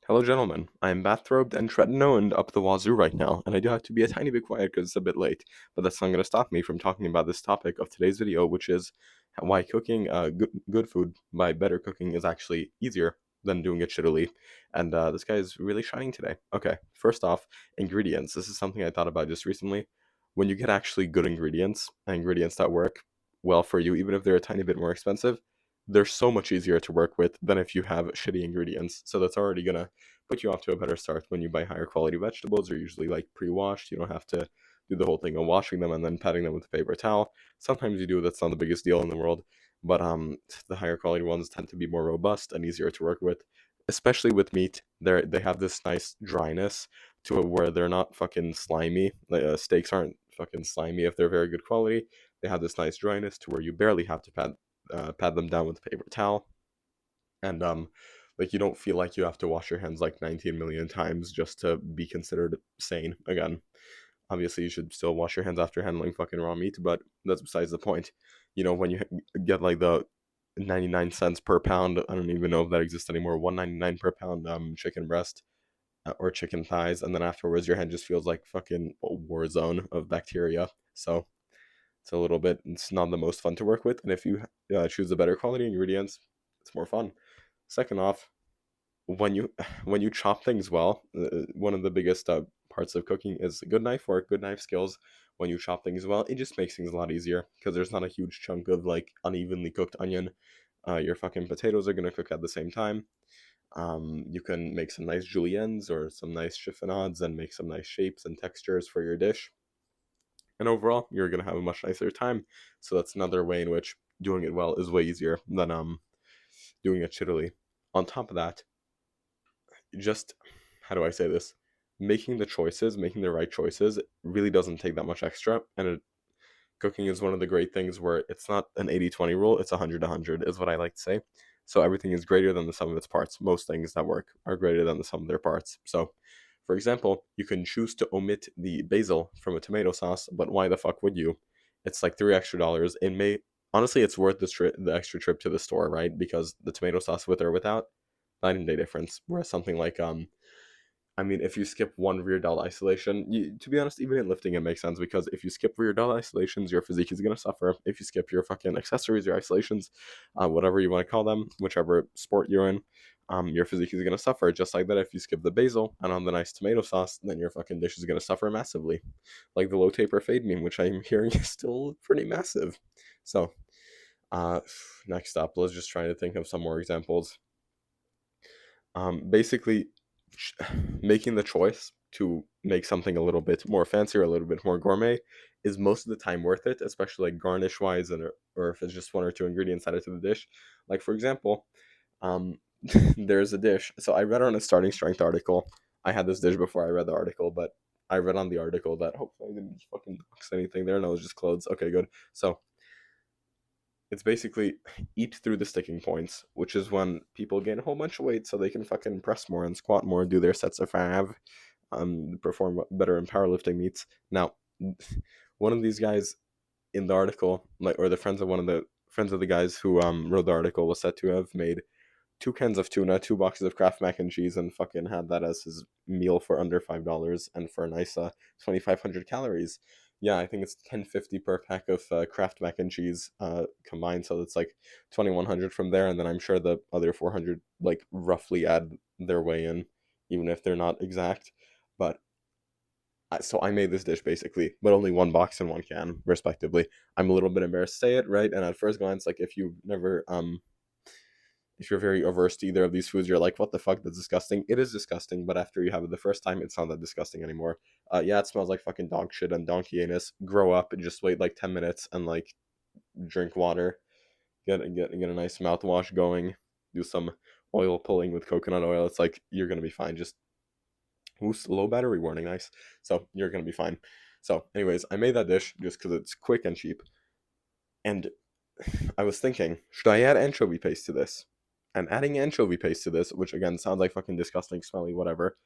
Hello, gentlemen. I am bathrobed and tretinoined up the wazoo right now, and I do have to be a tiny bit quiet because it's a bit late. But that's not going to stop me from talking about this topic of today's video, which is why cooking good food by better cooking is actually easier than doing it shittily. And this guy is really shining today. Okay, first off, ingredients. This is something I thought about just recently. When you get actually good ingredients, and ingredients that work well for you, even if they're a tiny bit more expensive, they're so much easier to work with than if you have shitty ingredients. So that's already gonna put you off to a better start. When you buy higher quality vegetables, they're usually like pre-washed. You don't have to do the whole thing of washing them and then patting them with a paper towel. Sometimes you do. That's not the biggest deal in the world. But the higher quality ones tend to be more robust and easier to work with. Especially with meat, they have this nice dryness to it where they're not fucking slimy. Like, steaks aren't fucking slimy if they're very good quality. They have this nice dryness to where you barely have to pat them down with a paper towel, and like you don't feel like you have to wash your hands like 19 million times just to be considered sane again. Obviously you should still wash your hands after handling fucking raw meat, but that's besides the point. When you get like the 99 cents per pound, I don't even know if that exists anymore, 1.99 per pound chicken breast, or chicken thighs, and then afterwards your hand just feels like fucking a war zone of bacteria. So it's not the most fun to work with, and if you choose the better quality ingredients, it's more fun. Second off, when you when you chop things well, one of the biggest parts of cooking is good knife work, good knife skills. When you chop things well, it just makes things a lot easier because there's not a huge chunk of like unevenly cooked onion. Your fucking potatoes are gonna cook at the same time. You can make some nice juliennes or some nice chiffonades and make some nice shapes and textures for your dish. And overall, you're gonna have a much nicer time. So that's another way in which doing it well is way easier than doing it shittily. On top of that, just how do I say this? Making the right choices really doesn't take that much extra. And cooking is one of the great things where it's not an 80-20 rule, it's 100-100, is what I like to say. So everything is greater than the sum of its parts. Most things that work are greater than the sum of their parts. So, for example, you can choose to omit the basil from a tomato sauce, but why the fuck would you? It's like $3 extra. It may honestly, it's worth the extra trip to the store, right? Because the tomato sauce with or without, night and day difference. Whereas something like I mean, if you skip one rear delt isolation, to be honest, even in lifting, it makes sense because if you skip rear delt isolations, your physique is going to suffer. If you skip your fucking accessories, your isolations, whatever you want to call them, whichever sport you're in, your physique is going to suffer. Just like that, if you skip the basil and on the nice tomato sauce, then your fucking dish is going to suffer massively. Like the low taper fade meme, which I'm hearing is still pretty massive. So, uh, next up, let's just try to think of some more examples. Basically, making the choice to make something a little bit more fancy or a little bit more gourmet is most of the time worth it, especially like garnish wise, and or if it's just one or two ingredients added to the dish. Like for example, um, there's a dish. So I read on a starting strength article. I had this dish before I read the article, but I read on the article that hopefully I didn't fucking box anything there. No, it was just clothes. Okay, good. So it's basically eat through the sticking points, which is when people gain a whole bunch of weight so they can fucking press more and squat more, do their sets of five, perform better in powerlifting meets. Now, one of these guys in the article, like, or the friends of the guys who wrote the article, was said to have made two cans of tuna, two boxes of Kraft mac and cheese, and fucking had that as his meal for under $5 and for a nice 2,500 calories. Yeah, I think it's 10.50 per pack of Kraft mac and cheese combined, so it's like 2,100 from there, and then I'm sure the other 400 like roughly add their way in, even if they're not exact. But so I made this dish basically, but only one box and one can, respectively. I'm a little bit embarrassed to say it, right? And at first glance, like if you're very averse to either of these foods, you're like, what the fuck? That's disgusting. It is disgusting, but after you have it the first time, it's not that disgusting anymore. Yeah, it smells like fucking dog shit and donkey anus. Grow up and just wait like 10 minutes and like drink water. Get a nice mouthwash going. Do some oil pulling with coconut oil. It's like you're gonna be fine. Just low battery warning, nice. So you're gonna be fine. So, anyways, I made that dish just because it's quick and cheap. And I was thinking, should I add anchovy paste to this? And adding anchovy paste to this, which again sounds like fucking disgusting, smelly, whatever,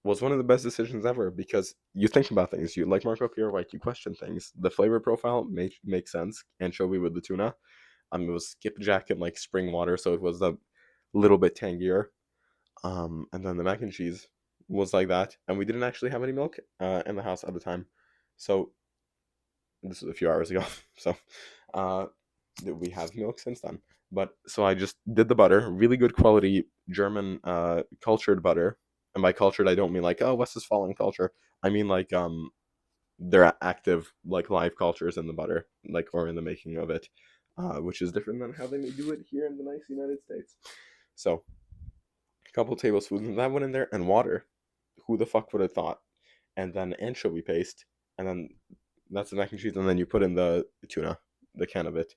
was one of the best decisions ever because you think about things. You like Marco Pierre White, you question things. The flavor profile makes sense. Anchovy with the tuna. It was skipjack and like spring water, so it was a little bit tangier. And then the mac and cheese was like that, and we didn't actually have any milk in the house at the time, so this was a few hours ago. So uh, we have milk since then. But so I just did the butter, really good quality German cultured butter. And by cultured, I don't mean like, oh, Westphalian culture. I mean like there are active like live cultures in the butter, like, or in the making of it, which is different than how they may do it here in the nice United States. So a couple tablespoons of that went in there, and water. Who the fuck would have thought? And then anchovy paste, and then that's the mac and cheese, and then you put in the tuna, the can of it,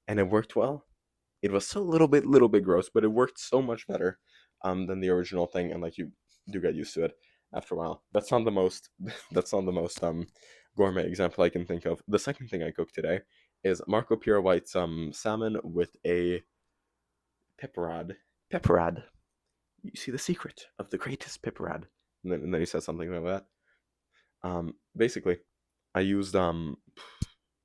and it worked well. It was still a little bit gross, but it worked so much better than the original thing, and like you do get used to it after a while. That's not the most that's not the most gourmet example I can think of. The second thing I cooked today is Marco Pierre White's salmon with a pepperad. Pepperad. You see the secret of the greatest pepperad. And then he says something like that. Basically, I used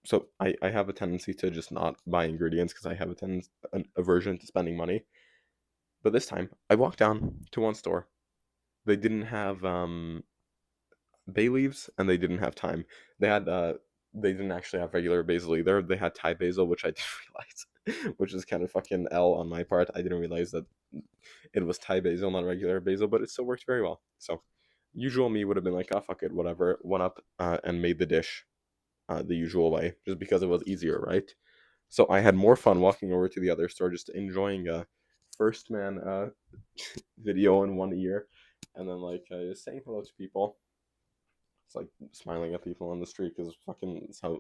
so I have a tendency to just not buy ingredients because I have an aversion to spending money. But this time, I walked down to one store. They didn't have bay leaves, and they didn't have thyme. They had they didn't actually have regular basil either. They had Thai basil, which I didn't realize, which is kind of fucking L on my part. I didn't realize that it was Thai basil, not regular basil, but it still worked very well. So, usual me would have been like, oh fuck it, whatever. Went up and made the dish the usual way, just because it was easier, right? So I had more fun walking over to the other store, just enjoying a first man video in one ear, and then like just saying hello to people. It's like smiling at people on the street because fucking it's how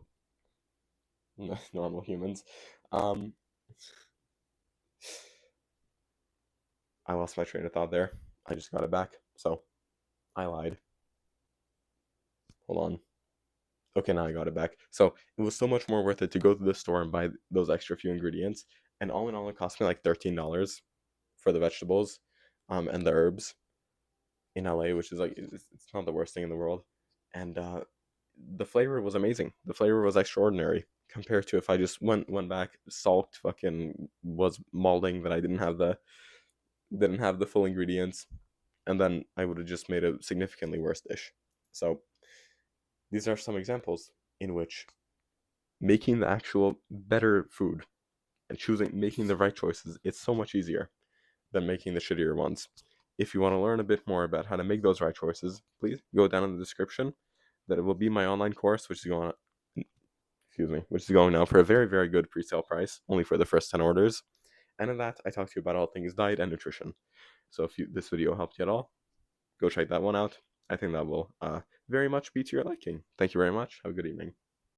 normal humans. Um, I lost my train of thought there. I just got it back, so I lied. Hold on. Okay, now I got it back. So it was so much more worth it to go to the store and buy those extra few ingredients. And all in all, it cost me like $13 for the vegetables, and the herbs in LA, which is like it's not the worst thing in the world. And the flavor was amazing. The flavor was extraordinary compared to if I just went back, salt fucking was mauling that I didn't have the full ingredients, and then I would have just made a significantly worse dish. So these are some examples in which making the actual better food and making the right choices, it's so much easier than making the shittier ones. If you want to learn a bit more about how to make those right choices, please go down in the description. That it will be my online course, which is going now for a very, very good pre-sale price, only for the first 10 orders. And in that, I talk to you about all things diet and nutrition. So if this video helped you at all, go check that one out. I think that will very much be to your liking. Thank you very much. Have a good evening.